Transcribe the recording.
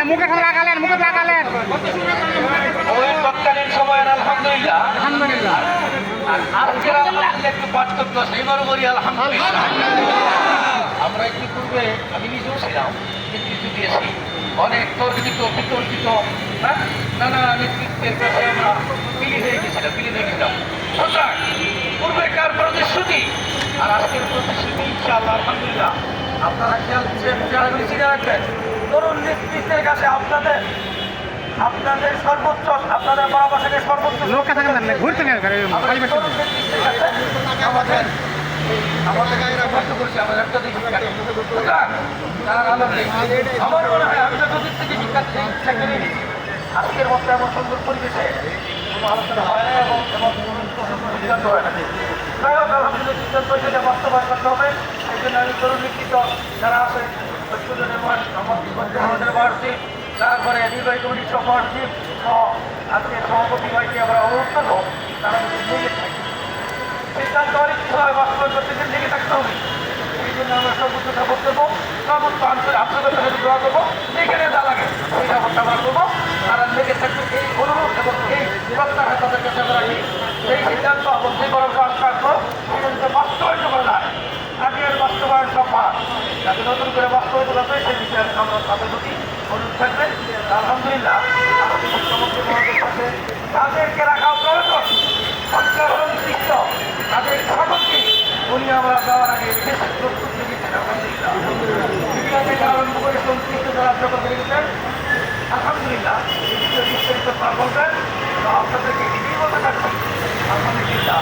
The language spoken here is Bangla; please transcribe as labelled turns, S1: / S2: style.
S1: মুখে লাগালেন মুখে লাগালেন
S2: ওই তৎকালীন সময়ের আলহামদুলিল্লাহ
S1: আলহামদুলিল্লাহ
S2: আজকের একটু পাঠ করতে সেইবারও বলি আলহামদুলিল্লাহ। আমরা একটু পূর্বে আমি নিজেও ছিলাম নেতৃত্ব দিয়েছি অনেক তর্কিত বিতর্কিত নানা নেতৃত্বের কাছে আমরা বিলি হয়ে গেছিলাম সুতরাং পূর্বেকার প্রতিশ্রুতি আর আজকের প্রতিশ্রুতি ইনশাআল্লাহ আলহামদুলিল্লাহ আপনারা খেয়াল রাখবেন তরুণ নেতৃত্বের কাছে আপনাদের সর্বোচ্চ আপনাদের পরামর্শের সর্বোচ্চ
S1: লোক ঘুরতে
S2: আমার মনে হয় আমি যতদিন থেকে শিক্ষার্থী ইচ্ছা করে আজকের মতো এমন সুন্দর পরিবেশে কোনো আলোচনা হয় না এবং সিদ্ধান্ত হয় না আলহামদুলিল্লাহ সিদ্ধান্ত সেটা বাস্তবায়ন করতে হবে এই জন্য আমি তরুণ নেতৃত্ব যারা আছে আমাদের মহাসচিব তারপরে নির্বাহী কমিটির সব মহাসচিব সহ আজকে সভাপতি ভাইকে আমরা অনুরোধ করবো তারা যদি লেগে থাকে সিদ্ধান্ত অনেক সময় বাস্তবায়ন করতে গেলে লেগে থাকতে হবে এই জন্য আমরা সর্বোচ্চ সাপোর্ট করবো সর্বোচ্চ আপনাদের সাথে দোয়া করবো যেখানে যা লাগে সেই সাপোর্টটা আমরা করবো তারা লেগে থাকবে এই অনুরোধ এবং এই প্রত্যাশা তাদের কাছে আমরা রাখি সেই সিদ্ধান্ত এবং যে বড় কাজগুলো সেটা যদি বাস্তবায়িত করা যায় আগের বাস্তবায়ন সম্ভব যাতে নতুন করে বাস্তবায়িত হবে সেই বিষয়ে আমরা তাদের প্রতি অনুরোধ থাকবেন আলহামদুলিল্লাহ আমাদের মুখ্যমন্ত্রী মহোদয়ের সাথে তাদেরকে রাখা প্রয়োজন সরকার সংশ্লিষ্ট তাদের সকলকে উনি আমরা যাওয়ার আগে বিশেষ প্রস্তুতি দিচ্ছেন আলহামদুলিল্লাহ মিডিয়া থেকে আরম্ভ করে সংশ্লিষ্ট যারা সকল দিয়েছেন আলহামদুলিল্লাহ এই বিষয়ে বিস্তারিত বলবেন আপনাদেরকে এগিয়ে বলতে থাকবেন আলহামদুলিল্লাহ